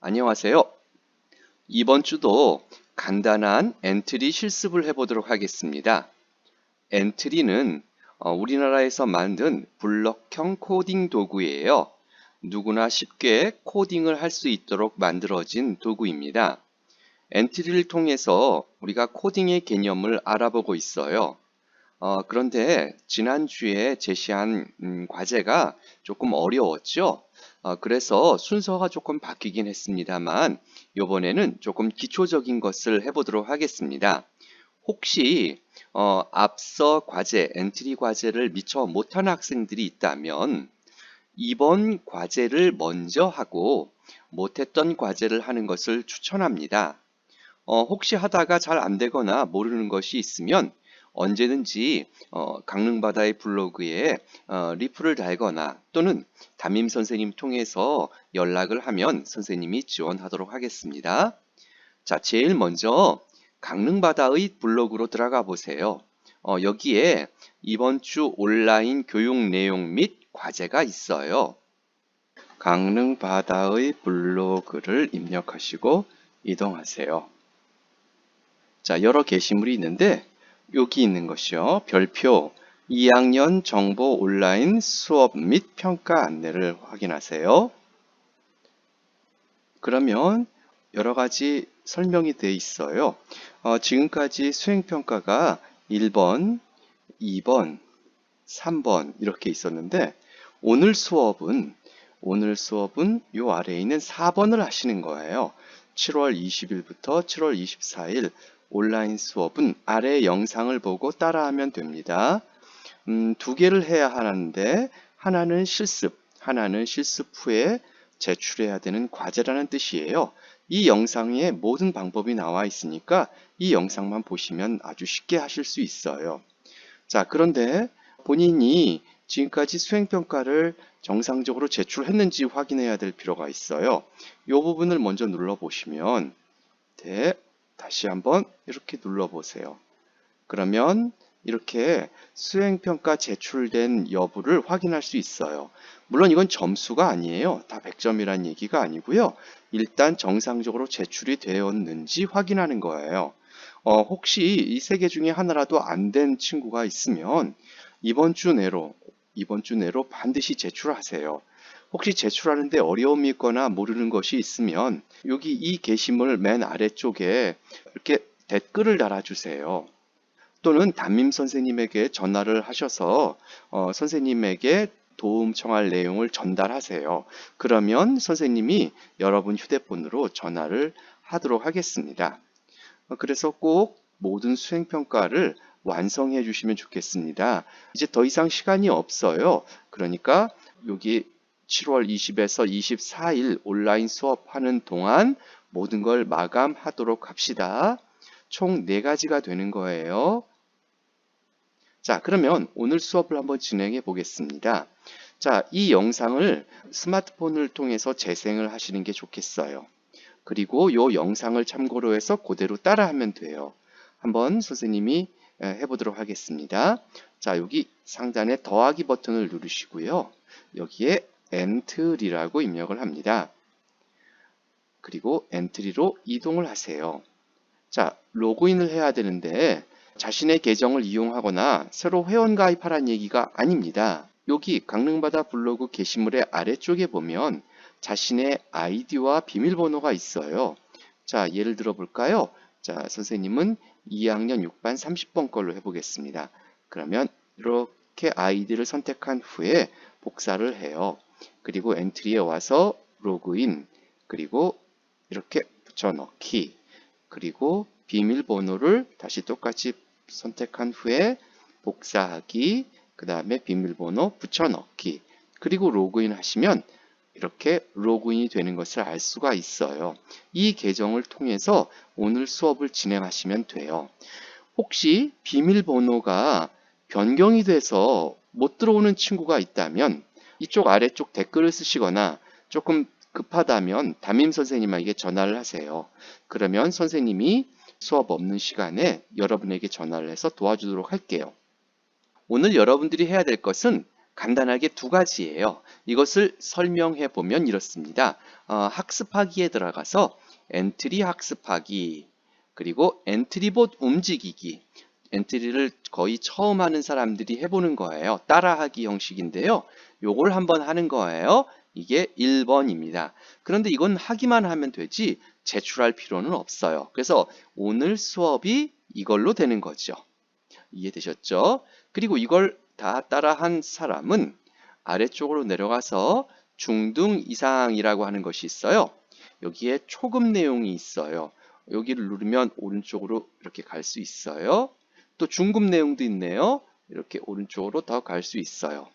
안녕하세요. 이번 주도 간단한 엔트리 실습을 해보도록 하겠습니다. 엔트리는 우리나라에서 만든 블럭형 코딩 도구예요. 누구나 쉽게 코딩을 할 수 있도록 만들어진 도구입니다. 엔트리를 통해서 우리가 코딩의 개념을 알아보고 있어요. 그런데 지난주에 제시한 과제가 조금 어려웠죠? 그래서 순서가 조금 바뀌긴 했습니다만 이번에는 조금 기초적인 것을 해보도록 하겠습니다. 혹시 앞서 과제, 엔트리 과제를 미처 못한 학생들이 있다면 이번 과제를 먼저 하고 못했던 과제를 하는 것을 추천합니다. 혹시 하다가 잘 안 되거나 모르는 것이 있으면 언제든지 강릉바다의 블로그에 리플을 달거나 또는 담임 선생님 통해서 연락을 하면 선생님이 지원하도록 하겠습니다. 자, 제일 먼저 강릉바다의 블로그로 들어가 보세요. 여기에 이번 주 온라인 교육 내용 및 과제가 있어요. 강릉바다의 블로그를 입력하시고 이동하세요. 자, 여러 게시물이 있는데 여기 있는 것이요. 별표 2학년 정보 온라인 수업 및 평가 안내를 확인하세요. 그러면 여러 가지 설명이 되어 있어요. 지금까지 수행평가가 1번, 2번, 3번 이렇게 있었는데 오늘 수업은 요 아래에 있는 4번을 하시는 거예요. 7월 20일부터 7월 24일 온라인 수업은 아래 영상을 보고 따라하면 됩니다. 두 개를 해야 하는데 하나는 실습 후에 제출해야 되는 과제라는 뜻이에요. 이 영상에 모든 방법이 나와 있으니까 이 영상만 보시면 아주 쉽게 하실 수 있어요. 자, 그런데 본인이 지금까지 수행평가를 정상적으로 제출했는지 확인해야 될 필요가 있어요. 이 부분을 먼저 눌러보시면 다시 한번 이렇게 눌러보세요. 그러면 이렇게 수행평가 제출된 여부를 확인할 수 있어요. 물론 이건 점수가 아니에요. 다 100점이란 얘기가 아니고요. 일단 정상적으로 제출이 되었는지 확인하는 거예요. 혹시 이 세 개 중에 하나라도 안 된 친구가 있으면 이번 주 내로 반드시 제출하세요. 혹시 제출하는데 어려움이 있거나 모르는 것이 있으면 여기 이 게시물 맨 아래쪽에 이렇게 댓글을 달아주세요. 또는 담임 선생님에게 전화를 하셔서 선생님에게 도움 청할 내용을 전달하세요. 그러면 선생님이 여러분 휴대폰으로 전화를 하도록 하겠습니다. 그래서 꼭 모든 수행평가를 완성해 주시면 좋겠습니다. 이제 더 이상 시간이 없어요. 그러니까 여기 7월 20에서 24일 온라인 수업하는 동안 모든 걸 마감하도록 합시다. 총 4가지가 되는 거예요. 자, 그러면 오늘 수업을 한번 진행해 보겠습니다. 자, 이 영상을 스마트폰을 통해서 재생을 하시는 게 좋겠어요. 그리고 이 영상을 참고로 해서 그대로 따라하면 돼요. 한번 선생님이 해보도록 하겠습니다. 자, 여기 상단에 더하기 버튼을 누르시고요. 여기에 엔트리라고 입력을 합니다. 그리고 엔트리로 이동을 하세요. 자, 로그인을 해야 되는데 자신의 계정을 이용하거나 새로 회원 가입하라는 얘기가 아닙니다. 여기 강릉바다 블로그 게시물의 아래쪽에 보면 자신의 아이디와 비밀번호가 있어요. 자, 예를 들어 볼까요? 자, 선생님은 2학년 6반 30번 걸로 해보겠습니다. 그러면 이렇게 아이디를 선택한 후에 복사를 해요. 그리고 엔트리에 와서 로그인, 그리고 이렇게 붙여넣기, 그리고 비밀번호를 다시 똑같이 선택한 후에 복사하기, 그 다음에 비밀번호 붙여넣기, 그리고 로그인 하시면 이렇게 로그인이 되는 것을 알 수가 있어요. 이 계정을 통해서 오늘 수업을 진행하시면 돼요. 혹시 비밀번호가 변경이 돼서 못 들어오는 친구가 있다면 이쪽 아래쪽 댓글을 쓰시거나 조금 급하다면 담임 선생님에게 전화를 하세요. 그러면 선생님이 수업 없는 시간에 여러분에게 전화를 해서 도와주도록 할게요. 오늘 여러분들이 해야 될 것은 간단하게 두 가지예요. 이것을 설명해 보면 이렇습니다. 학습하기에 들어가서 엔트리 학습하기, 그리고 엔트리봇 움직이기. 엔트리를 거의 처음 하는 사람들이 해보는 거예요. 따라하기 형식인데요. 요걸 한번 하는 거예요. 이게 1번입니다. 그런데 이건 하기만 하면 되지 제출할 필요는 없어요. 그래서 오늘 수업이 이걸로 되는 거죠. 이해되셨죠? 그리고 이걸 다 따라한 사람은 아래쪽으로 내려가서 중등 이상이라고 하는 것이 있어요. 여기에 초급 내용이 있어요. 여기를 누르면 오른쪽으로 이렇게 갈 수 있어요. 또 중급 내용도 있네요. 이렇게 오른쪽으로 더 갈 수 있어요.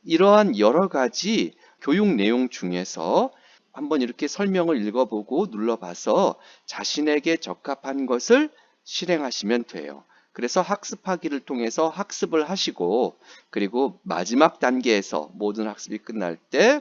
이러한 여러 가지 교육 내용 중에서 한번 이렇게 설명을 읽어보고 눌러봐서 자신에게 적합한 것을 실행하시면 돼요. 그래서 학습하기를 통해서 학습을 하시고, 그리고 마지막 단계에서 모든 학습이 끝날 때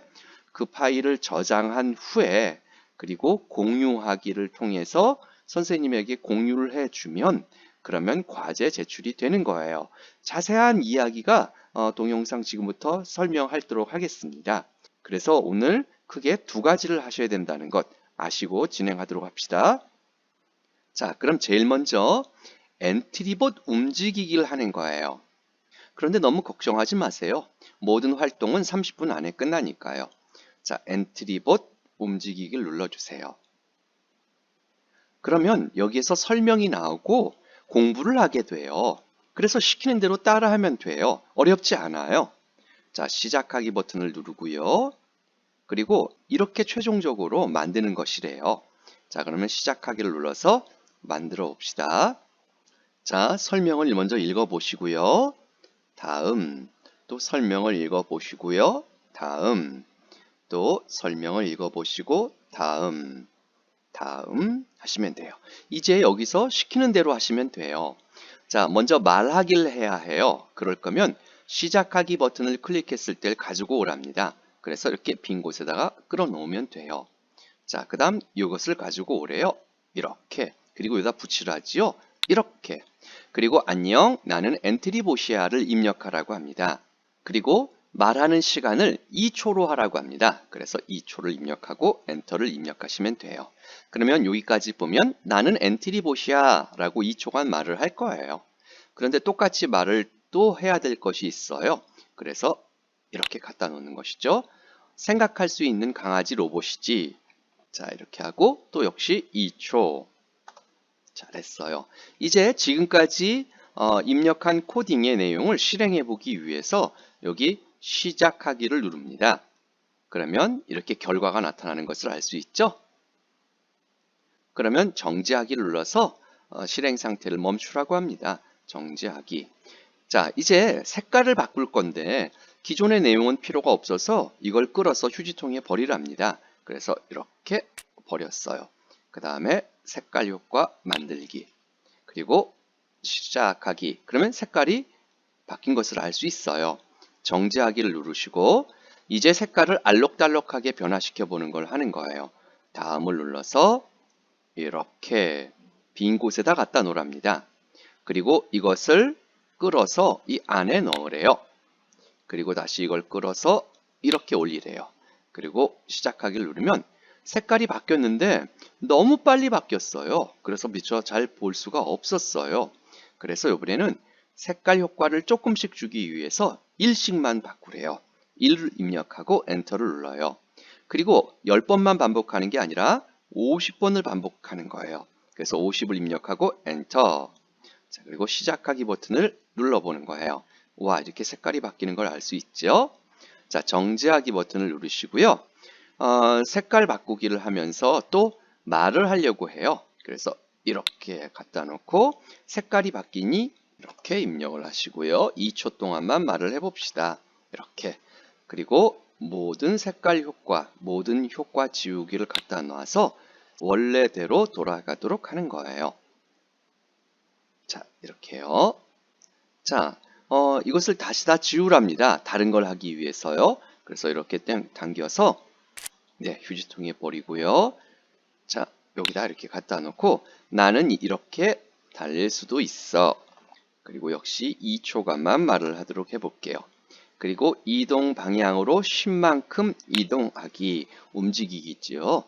그 파일을 저장한 후에 그리고 공유하기를 통해서 선생님에게 공유를 해주면 그러면 과제 제출이 되는 거예요. 자세한 이야기가 동영상 지금부터 설명하도록 하겠습니다. 그래서 오늘 크게 두 가지를 하셔야 된다는 것 아시고 진행하도록 합시다. 자, 그럼 제일 먼저 엔트리봇 움직이기를 하는 거예요. 그런데 너무 걱정하지 마세요. 모든 활동은 30분 안에 끝나니까요. 자, 엔트리봇 움직이기를 눌러주세요. 그러면 여기에서 설명이 나오고 공부를 하게 돼요. 그래서 시키는 대로 따라하면 돼요. 어렵지 않아요. 자, 시작하기 버튼을 누르고요. 그리고 이렇게 최종적으로 만드는 것이래요. 자, 그러면 시작하기를 눌러서 만들어 봅시다. 자, 설명을 먼저 읽어보시고요. 다음, 또 설명을 읽어보시고요. 다음, 또 설명을 읽어보시고 다음 하시면 돼요. 이제 여기서 시키는 대로 하시면 돼요. 자, 먼저 말하기를 해야 해요. 그럴 거면 시작하기 버튼을 클릭했을 때 가지고 오랍니다. 그래서 이렇게 빈 곳에다가 끌어 놓으면 돼요. 자, 그 다음 이것을 가지고 오래요. 이렇게. 그리고 여기다 붙이라지요. 이렇게. 그리고 안녕, 나는 엔트리봇이야를 입력하라고 합니다. 그리고 말하는 시간을 2초로 하라고 합니다. 그래서 2초를 입력하고 엔터를 입력하시면 돼요. 그러면 여기까지 보면 나는 엔트리봇이야 라고 2초간 말을 할 거예요. 그런데 똑같이 말을 또 해야 될 것이 있어요. 그래서 이렇게 갖다 놓는 것이죠. 생각할 수 있는 강아지 로봇이지. 자, 이렇게 하고 또 역시 2초. 잘했어요. 이제 지금까지 입력한 코딩의 내용을 실행해 보기 위해서 여기 시작하기를 누릅니다. 그러면 이렇게 결과가 나타나는 것을 알 수 있죠? 그러면 정지하기를 눌러서 실행 상태를 멈추라고 합니다. 정지하기. 자, 이제 색깔을 바꿀 건데 기존의 내용은 필요가 없어서 이걸 끌어서 휴지통에 버리랍니다. 그래서 이렇게 버렸어요. 그 다음에 색깔 효과 만들기. 그리고 시작하기. 그러면 색깔이 바뀐 것을 알 수 있어요. 정지하기를 누르시고 이제 색깔을 알록달록하게 변화시켜 보는 걸 하는 거예요. 다음을 눌러서 이렇게 빈 곳에다 갖다 놓으랍니다. 그리고 이것을 끌어서 이 안에 넣으래요. 그리고 다시 이걸 끌어서 이렇게 올리래요. 그리고 시작하기를 누르면 색깔이 바뀌었는데 너무 빨리 바뀌었어요. 그래서 미처 잘 볼 수가 없었어요. 그래서 이번에는 색깔 효과를 조금씩 주기 위해서 1씩만 바꾸래요. 1을 입력하고 엔터를 눌러요. 그리고 10번만 반복하는 게 아니라 50번을 반복하는 거예요. 그래서 50을 입력하고 엔터. 자, 그리고 시작하기 버튼을 눌러보는 거예요. 와, 이렇게 색깔이 바뀌는 걸 알 수 있죠? 자, 정지하기 버튼을 누르시고요. 색깔 바꾸기를 하면서 또 말을 하려고 해요. 그래서 이렇게 갖다 놓고 색깔이 바뀌니 이렇게 입력을 하시고요. 2초 동안만 말을 해봅시다. 이렇게. 그리고 모든 색깔 효과, 모든 효과 지우기를 갖다 놔서 원래대로 돌아가도록 하는 거예요. 자, 이렇게요. 자, 이것을 다시 다 지우랍니다. 다른 걸 하기 위해서요. 그래서 이렇게 당겨서 네, 휴지통에 버리고요. 자, 여기다 이렇게 갖다 놓고 나는 이렇게 달릴 수도 있어. 그리고 역시 2초간만 말을 하도록 해볼게요. 그리고 이동 방향으로 10만큼 이동하기, 움직이기죠.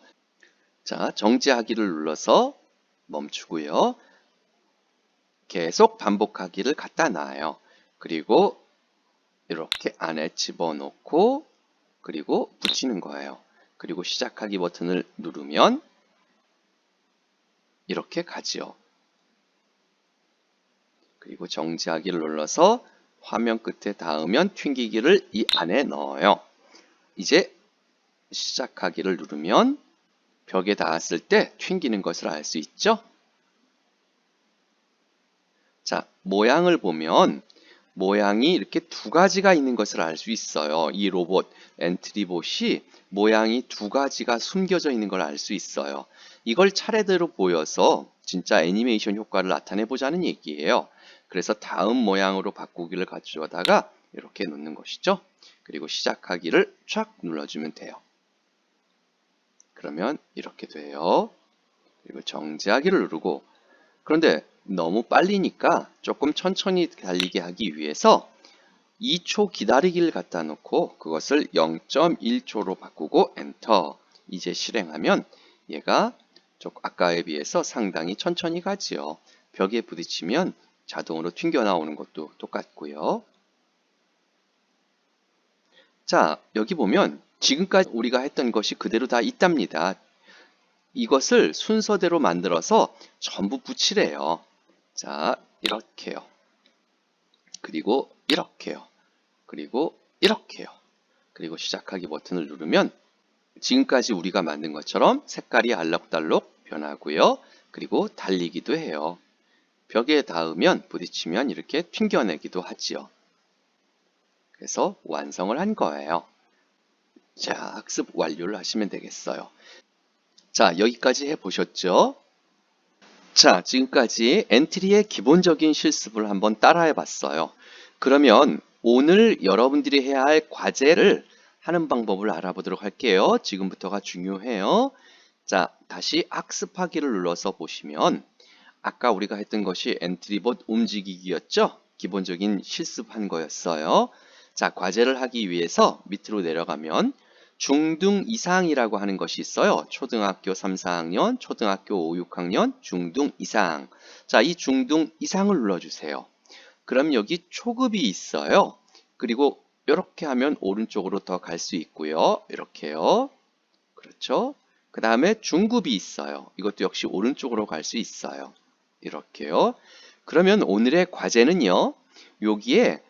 자, 정지하기를 눌러서 멈추고요. 계속 반복하기를 갖다 놔요. 그리고 이렇게 안에 집어넣고 그리고 붙이는 거예요. 그리고 시작하기 버튼을 누르면 이렇게 가지요. 그리고 정지하기를 눌러서 화면 끝에 닿으면 튕기기를 이 안에 넣어요. 이제 시작하기를 누르면 벽에 닿았을 때 튕기는 것을 알 수 있죠? 자, 모양을 보면 모양이 이렇게 두 가지가 있는 것을 알 수 있어요. 이 로봇 엔트리봇이 모양이 두 가지가 숨겨져 있는 걸 알 수 있어요. 이걸 차례대로 보여서 진짜 애니메이션 효과를 나타내 보자는 얘기예요. 그래서 다음 모양으로 바꾸기를 가져다가 이렇게 놓는 것이죠. 그리고 시작하기를 촥 눌러주면 돼요. 그러면 이렇게 돼요. 그리고 정지하기를 누르고, 그런데 너무 빨리니까 조금 천천히 달리게 하기 위해서 2초 기다리기를 갖다 놓고 그것을 0.1초로 바꾸고 엔터. 이제 실행하면 얘가 아까에 비해서 상당히 천천히 가지요. 벽에 부딪히면 자동으로 튕겨 나오는 것도 똑같고요. 자, 여기 보면 지금까지 우리가 했던 것이 그대로 다 있답니다. 이것을 순서대로 만들어서 전부 붙이래요. 자, 이렇게요. 그리고 이렇게요. 그리고 이렇게요. 그리고 시작하기 버튼을 누르면 지금까지 우리가 만든 것처럼 색깔이 알록달록 변하고요. 그리고 달리기도 해요. 벽에 닿으면 부딪히면 이렇게 튕겨내기도 하지요. 그래서 완성을 한 거예요. 자, 학습 완료를 하시면 되겠어요. 자, 여기까지 해보셨죠? 자, 지금까지 엔트리의 기본적인 실습을 한번 따라해 봤어요. 그러면 오늘 여러분들이 해야 할 과제를 하는 방법을 알아보도록 할게요. 지금부터가 중요해요. 자, 다시 학습하기를 눌러서 보시면 아까 우리가 했던 것이 엔트리봇 움직이기였죠? 기본적인 실습한 거였어요. 자, 과제를 하기 위해서 밑으로 내려가면 중등 이상이라고 하는 것이 있어요. 초등학교 3, 4학년, 초등학교 5, 6학년, 중등 이상. 자, 이 중등 이상을 눌러주세요. 그럼 여기 초급이 있어요. 그리고 이렇게 하면 오른쪽으로 더 갈 수 있고요. 이렇게요. 그렇죠? 그 다음에 중급이 있어요. 이것도 역시 오른쪽으로 갈 수 있어요. 이렇게요. 그러면 오늘의 과제는요. 여기에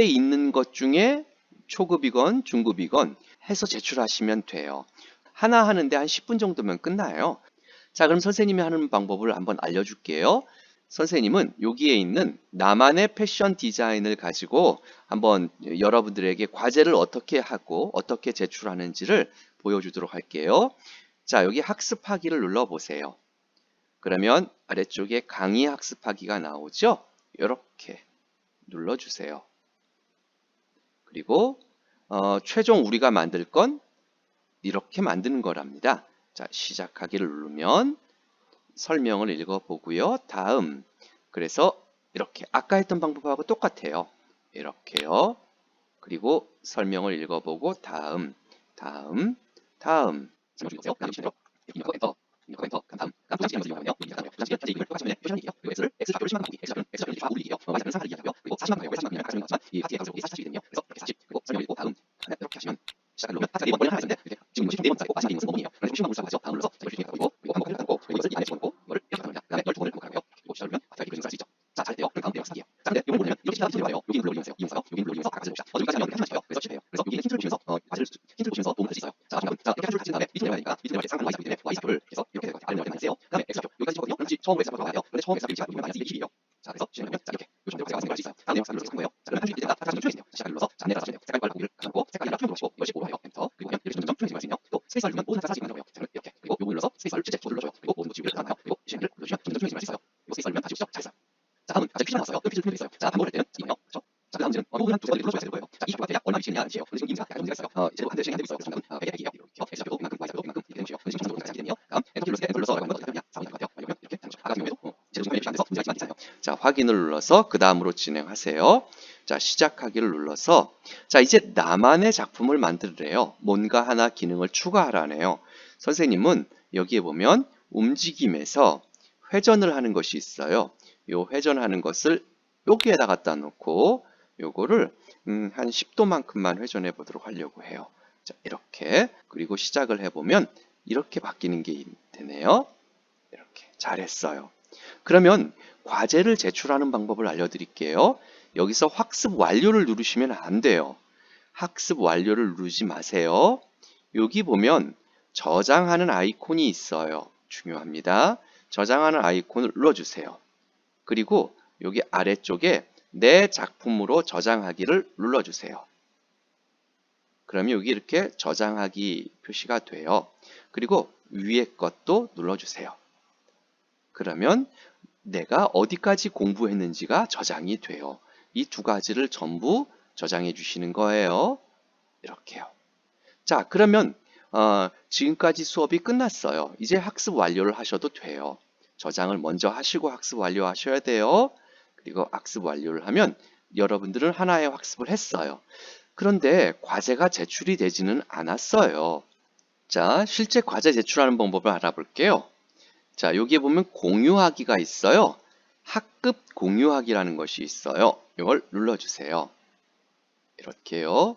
있는 것 중에 초급이건 중급이건 해서 제출하시면 돼요. 하나 하는데 한 10분 정도면 끝나요. 자, 그럼 선생님이 하는 방법을 한번 알려줄게요. 선생님은 여기에 있는 나만의 패션 디자인을 가지고 한번 여러분들에게 과제를 어떻게 하고 어떻게 제출하는지를 보여주도록 할게요. 자, 여기 학습하기를 눌러보세요. 그러면 아래쪽에 강의 학습하기가 나오죠? 이렇게 눌러주세요. 그리고 최종 우리가 만들 건 이렇게 만드는 거랍니다. 자, 시작하기를 누르면 설명을 읽어보고요. 다음. 그래서 이렇게 아까 했던 방법하고 똑같아요. 이렇게요. 그리고 설명을 읽어보고 다음, 다음, 다음. 이렇게 하시면 시작을 누르면 하트 네번 하나 있는데 지금 뭐지? 네번 쌓고 마지막에 무슨 부분이에요? 그래서 쉬운 방법을 써서 다음 눌러서 그리고 반복을 하고 이것을 이 안에 집어넣고 이거를 이렇게 합니다. 그다음에 12번을 반복하고요. 그리고 시작을 누르면 하트가 이렇게 쓸수 있죠. 자, 잘했대요. 그럼 다음 내용 쓰기예요. 자, 근데 이거 모르면 이렇게 시작하면 힘들어요. 여기 눌러버리면서요. 이용사요. 여기 눌러버리면서 아까 봅시다. 여기까지 하면 하시면 돼요. 그래서 실패해요. 그래서 여기는 힌트를 주면서 과제를 힌트를 주면서 도움을 할 수 있어요. 자, 마지막은 자, 이렇게 하시는 다음에 밑으로 내려야 되니까 밑으로 내려갈 때 상한 y사표 때문에 y사표를 해서 이렇게 될 것 같아요. 아래로 내려갈 때 마이너스 그다음에 x사표 여기까지 찍거든요. 그럼 처음으로 x사표 들어가야 돼요. 근데 처음 x사표 위치가 보면 마이너스 20이에요. 자, 그래서 실행하면 자, 이렇게 요 정도로 제가 생각할 수 있어요. 다음 내용 눌러서 한 거예요. 자, 그러면 한 줄일 때마다 다시 좀 줄여주세요. 시작을 눌러서 자, 안내 따라하시면 돼요. 색깔 빨리 보기를 가지고 색깔이랑 투명으로 하시고 이걸 15로 해요. 엔터. 그리고 그냥 이렇게 점점 줄여질 수 있네요. 또 스페이스를 누르면 모든 사진이 만들어요. 자, 이렇게. 그리고 요거 눌러서 스페이스를 실제 또 눌러줘요. 그리고 모든 거 지우기를 나와요. 그리고 실행을 눌러주시면 점점 줄여질 수 있어요. 이거 스페이스 누르면 다 지우시죠. 잘했어요. 자, 다음은 갑자기 퀴즈가 나왔어요. 퀴즈 풀려 있어요. 자, 반복할 때는 이거요. 그렇죠? 자, 그 다음 문제는 부분은 두 번째 눌러줘야 되는 거예요. 자, 이 좌표가 대략 얼마 위치에 있냐는 뜻이에요. 근데 지금 이미지가 약간 문제가 있어요. 이제 한대 진행 안 되고 있어요. 그래서 정답은 100의 100이에요. 이렇게 x좌표도 이만큼, y좌표도 이만큼 이렇게 되는 것이에요. 근데 지금 정상적으로 생각하시게 되네요. 다음 엔터 눌러서 엔터 눌러서 라고 하면 어떻게 되느냐? 4번이 될 것 같아요. 아니면 이렇게 되는 거죠. 아까 같은 경우에도 제로 정렬이 안 돼서 문제가 있지만 괜찮아요. 자, 확인을 눌러서 그 다음으로 진행하세요. 자, 시작하기를 눌러서 자, 이제 나만의 작품을 만들래요. 뭔가 하나 기능을 추가하라네요. 선생님은 여기에 보면 움직임에서 회전을 하는 것이 있어요. 요 회전하는 것을 여기에다 갖다 놓고 요거를 한 10도만큼만 회전해 보도록 하려고 해요. 자, 이렇게. 그리고 시작을 해보면 이렇게 바뀌는 게 되네요. 이렇게. 잘했어요. 그러면 과제를 제출하는 방법을 알려드릴게요. 여기서 학습 완료를 누르시면 안 돼요. 학습 완료를 누르지 마세요. 여기 보면 저장하는 아이콘이 있어요. 중요합니다. 저장하는 아이콘을 눌러주세요. 그리고 여기 아래쪽에 내 작품으로 저장하기를 눌러주세요. 그러면 여기 이렇게 저장하기 표시가 돼요. 그리고 위에 것도 눌러주세요. 그러면 내가 어디까지 공부했는지가 저장이 돼요. 이 두 가지를 전부 저장해 주시는 거예요. 이렇게요. 자, 그러면 지금까지 수업이 끝났어요. 이제 학습 완료를 하셔도 돼요. 저장을 먼저 하시고 학습 완료하셔야 돼요. 그리고 학습 완료를 하면 여러분들은 하나의 학습을 했어요. 그런데 과제가 제출이 되지는 않았어요. 자, 실제 과제 제출하는 방법을 알아볼게요. 자, 여기에 보면 공유하기가 있어요. 학급 공유하기라는 것이 있어요. 이걸 눌러주세요. 이렇게요.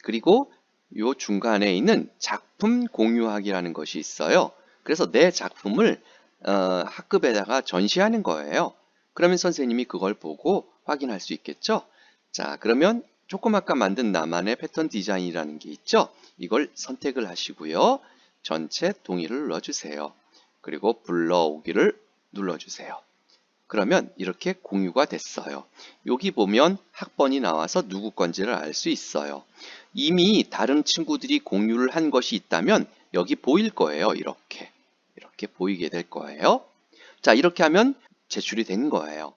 그리고 요 중간에 있는 작품 공유하기라는 것이 있어요. 그래서 내 작품을 학급에다가 전시하는 거예요. 그러면 선생님이 그걸 보고 확인할 수 있겠죠? 자, 그러면 조금 아까 만든 나만의 패턴 디자인이라는 게 있죠? 이걸 선택을 하시고요. 전체 동의를 눌러주세요. 그리고 불러오기를 눌러주세요. 그러면 이렇게 공유가 됐어요. 여기 보면 학번이 나와서 누구 건지를 알 수 있어요. 이미 다른 친구들이 공유를 한 것이 있다면 여기 보일 거예요. 이렇게 보이게 될 거예요. 자, 이렇게 하면 제출이 된 거예요.